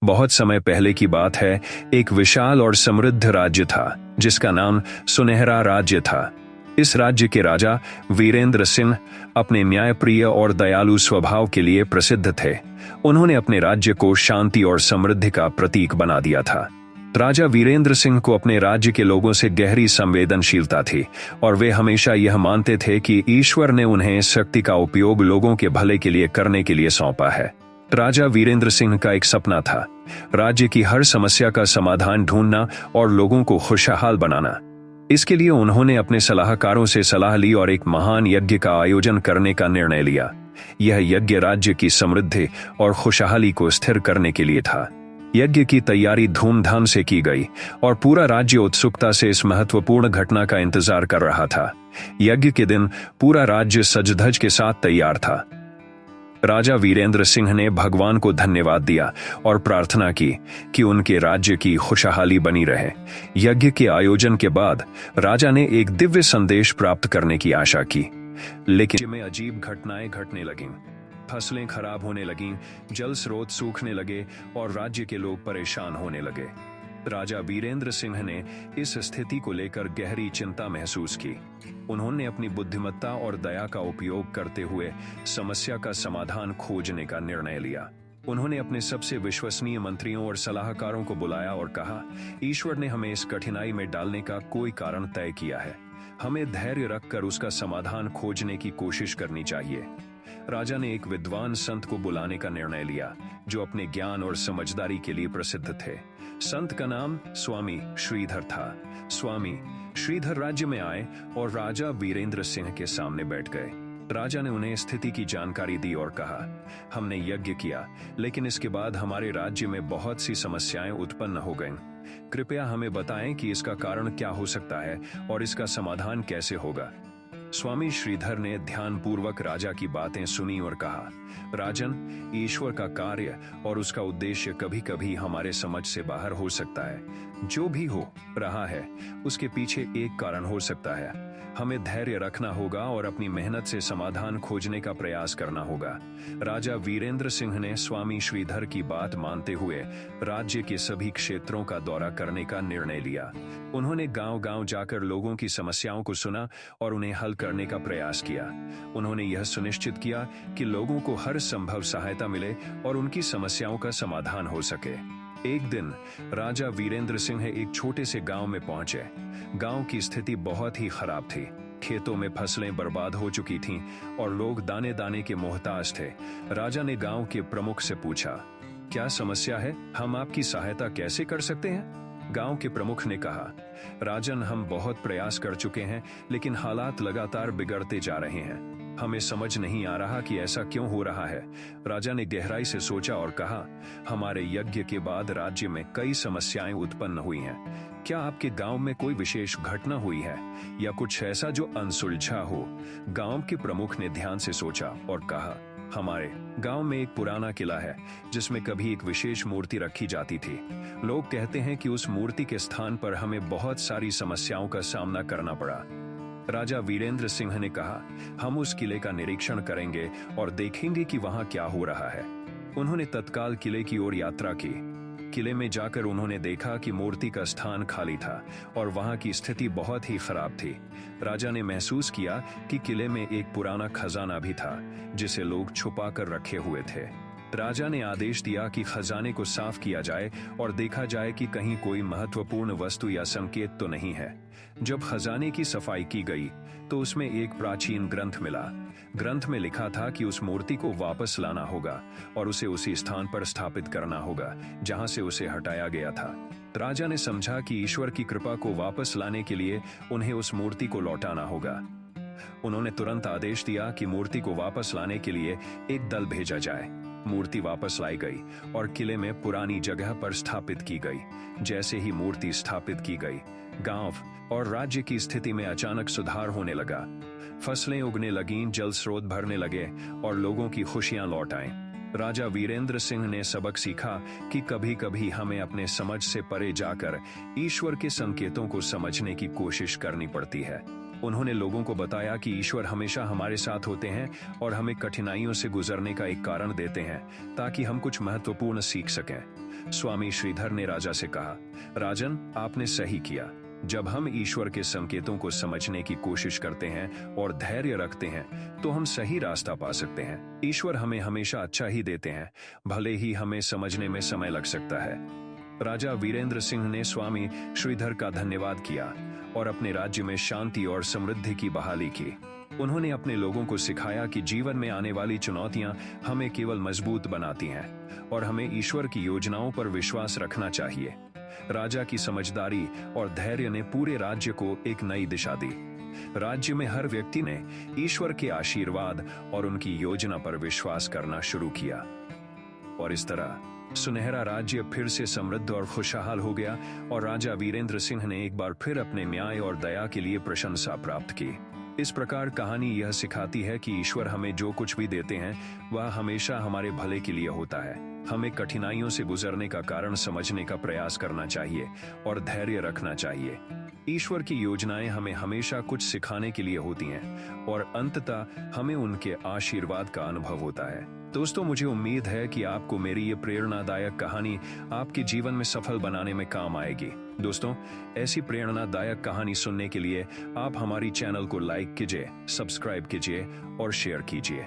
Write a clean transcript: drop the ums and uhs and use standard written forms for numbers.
बहुत समय पहले की बात है। एक विशाल और समृद्ध राज्य था जिसका नाम सुनहरा राज्य था। इस राज्य के राजा वीरेंद्र सिंह अपने न्यायप्रिय और दयालु स्वभाव के लिए प्रसिद्ध थे। उन्होंने अपने राज्य को शांति और समृद्धि का प्रतीक बना दिया था। राजा वीरेंद्र सिंह को अपने राज्य के लोगों से गहरी संवेदनशीलता थी और वे हमेशा यह मानते थे कि ईश्वर ने उन्हें इस शक्ति का उपयोग लोगों के भले के लिए करने के लिए सौंपा है। राजा वीरेंद्र सिंह का एक सपना था, राज्य की हर समस्या का समाधान ढूंढना और लोगों को खुशहाल बनाना। इसके लिए उन्होंने अपने सलाहकारों से सलाह ली और एक महान यज्ञ का आयोजन करने का निर्णय लिया। यह यज्ञ राज्य की समृद्धि और खुशहाली को स्थिर करने के लिए था। यज्ञ की तैयारी धूमधाम से की गई और पूरा राज्य उत्सुकता से इस महत्वपूर्ण घटना का इंतजार कर रहा था। यज्ञ के दिन पूरा राज्य सज-धज के साथ तैयार था। राजा वीरेंद्र सिंह ने भगवान को धन्यवाद दिया और प्रार्थना की कि उनके राज्य की खुशहाली बनी रहे। यज्ञ के आयोजन के बाद राजा ने एक दिव्य संदेश प्राप्त करने की आशा की, लेकिन में अजीब घटनाएं घटने लगीं। फसलें खराब होने लगीं, जल स्रोत सूखने लगे और राज्य के लोग परेशान होने लगे। राजा वीरेंद्र सिंह ने इस स्थिति को लेकर गहरी चिंता महसूस की। उन्होंने अपनी बुद्धिमत्ता और दया का उपयोग करते हुए समस्या का समाधान खोजने का निर्णय लिया। उन्होंने अपने सबसे विश्वसनीय मंत्रियों और सलाहकारों को बुलाया और कहा, ईश्वर ने हमें इस कठिनाई में डालने का कोई कारण तय किया है। हमें धैर्य रखकर उसका समाधान खोजने की कोशिश करनी चाहिए। राजा ने एक विद्वान संत को बुलाने का निर्णय लिया जो अपने ज्ञान और समझदारी के लिए प्रसिद्ध थे। संत का नाम स्वामी श्रीधर था। स्वामी श्रीधर राज्य में आए और राजा वीरेंद्र सिंह के सामने बैठ गए। राजा ने उन्हें स्थिति की जानकारी दी और कहा, हमने यज्ञ किया, लेकिन इसके बाद हमारे राज्य में बहुत सी समस्याएं उत्पन्न हो गईं। कृपया हमें बताएं कि इसका कारण क्या हो सकता है और इसका समाधान कैसे होगा। स्वामी श्रीधर ने ध्यानपूर्वक राजा की बातें सुनी और कहा, राजन, ईश्वर का कार्य और उसका उद्देश्य कभी कभी हमारे समझ से बाहर हो सकता है। जो भी हो रहा है उसके पीछे एक कारण हो सकता है। हमें धैर्य रखना होगा और अपनी मेहनत से समाधान खोजने का प्रयास करना होगा। राजा वीरेंद्र सिंह ने स्वामी श्रीधर की बात मानते हुए राज्य के सभी क्षेत्रों का दौरा करने का निर्णय लिया। उन्होंने गांव-गांव जाकर लोगों की समस्याओं को सुना और उन्हें हल करने का प्रयास किया। उन्होंने यह सुनिश्चित किया कि लोगों को हर संभव सहायता मिले और उनकी समस्याओं का समाधान हो सके। एक दिन राजा वीरेंद्र सिंह एक छोटे से गांव में पहुंचे। गांव की स्थिति बहुत ही खराब थी। खेतों में फसलें बर्बाद हो चुकी थीं और लोग दाने दाने के मोहताज थे। राजा ने गांव के प्रमुख से पूछा, क्या समस्या है? हम आपकी सहायता कैसे कर सकते हैं? गांव के प्रमुख ने कहा, राजन, हम बहुत प्रयास कर चुके हैं, लेकिन हालात लगातार बिगड़ते जा रहे हैं। हमें समझ नहीं आ रहा कि ऐसा क्यों हो रहा है। राजा ने गहराई से सोचा और कहा, हमारे यज्ञ के बाद राज्य में कई समस्याएं उत्पन्न हुई हैं। क्या आपके गांव में कोई विशेष घटना हुई है या कुछ ऐसा जो अनसुलझा हो? गांव के प्रमुख ने ध्यान से सोचा और कहा, हमारे गांव में एक पुराना किला है जिसमें कभी एक विशेष मूर्ति रखी जाती थी। लोग कहते हैं कि उस मूर्ति के स्थान पर हमें बहुत सारी समस्याओं का सामना करना पड़ा। राजा वीरेंद्र सिंह ने कहा, हम उस किले का निरीक्षण करेंगे और देखेंगे कि वहां क्या हो रहा है। उन्होंने तत्काल किले की ओर यात्रा की। किले में जाकर उन्होंने देखा कि मूर्ति का स्थान खाली था और वहां की स्थिति बहुत ही खराब थी। राजा ने महसूस किया कि किले में एक पुराना खजाना भी था जिसे लोग छुपा कर रखे हुए थे। राजा ने आदेश दिया कि खजाने को साफ किया जाए और देखा जाए कि कहीं कोई महत्वपूर्ण वस्तु या संकेत तो नहीं है। जब खजाने की सफाई की गई तो उसमें एक प्राचीन ग्रंथ मिला। ग्रंथ में लिखा था कि उस मूर्ति को वापस लाना होगा और उसे उसी स्थान पर स्थापित करना होगा जहां से उसे हटाया गया था। राजा ने समझा कि ईश्वर की कृपा को वापस लाने के लिए उन्हें उस मूर्ति को लौटाना होगा। उन्होंने तुरंत आदेश दिया कि मूर्ति को वापस लाने के लिए एक दल भेजा जाए। मूर्ति वापस लाई गई और किले में पुरानी जगह पर स्थापित की गई। जैसे ही मूर्ति स्थापित की गई, गांव और राज्य की स्थिति में अचानक सुधार होने लगा। फसलें उगने लगीं, जल स्रोत भरने लगे और लोगों की खुशियां लौट आईं। राजा वीरेंद्र सिंह ने सबक सीखा कि कभी कभी हमें अपने समझ से परे जाकर ईश्वर के संकेतों को समझने की कोशिश करनी पड़ती है। उन्होंने लोगों को बताया कि ईश्वर हमेशा हमारे साथ होते हैं और हमें कठिनाइयों से गुजरने का एक कारण देते हैं ताकि हम कुछ महत्वपूर्ण सीख सकें। स्वामी श्रीधर ने राजा से कहा, राजन, आपने सही किया। जब हम ईश्वर के संकेतों को समझने की कोशिश करते हैं और धैर्य रखते हैं तो हम सही रास्ता पा सकते हैं। ईश्वर हमें हमेशा अच्छा ही देते हैं, भले ही हमें समझने में समय लग सकता है। राजा वीरेंद्र सिंह ने स्वामी श्रीधर का धन्यवाद किया और अपने राज्य में शांति और समृद्धि की बहाली की। उन्होंने अपने लोगों को सिखाया कि जीवन में आने वाली चुनौतियां हमें केवल मजबूत बनाती हैं और हमें ईश्वर की योजनाओं पर विश्वास रखना चाहिए। राजा की समझदारी और धैर्य ने पूरे राज्य को एक नई दिशा दी। राज्य में हर व्यक्ति ने ईश्वर के आशीर्वाद और उनकी योजना पर विश्वास करना शुरू किया और इस तरह सुनहरा राज्य फिर से समृद्ध और खुशहाल हो गया और राजा वीरेंद्र सिंह ने एक बार फिर अपने न्याय और दया के लिए प्रशंसा प्राप्त की। इस प्रकार कहानी यह सिखाती है कि ईश्वर हमें जो कुछ भी देते हैं वह हमेशा हमारे भले के लिए होता है। हमें कठिनाइयों से गुजरने का कारण समझने का प्रयास करना चाहिए और धैर्य रखना चाहिए। ईश्वर की योजनाएं हमें हमेशा कुछ सिखाने के लिए होती हैं और अंततः हमें उनके आशीर्वाद का अनुभव होता है। दोस्तों, मुझे उम्मीद है कि आपको मेरी ये प्रेरणादायक कहानी आपके जीवन में सफल बनाने में काम आएगी। दोस्तों, ऐसी प्रेरणादायक कहानी सुनने के लिए आप हमारी चैनल को लाइक कीजिए, सब्सक्राइब कीजिए और शेयर कीजिए।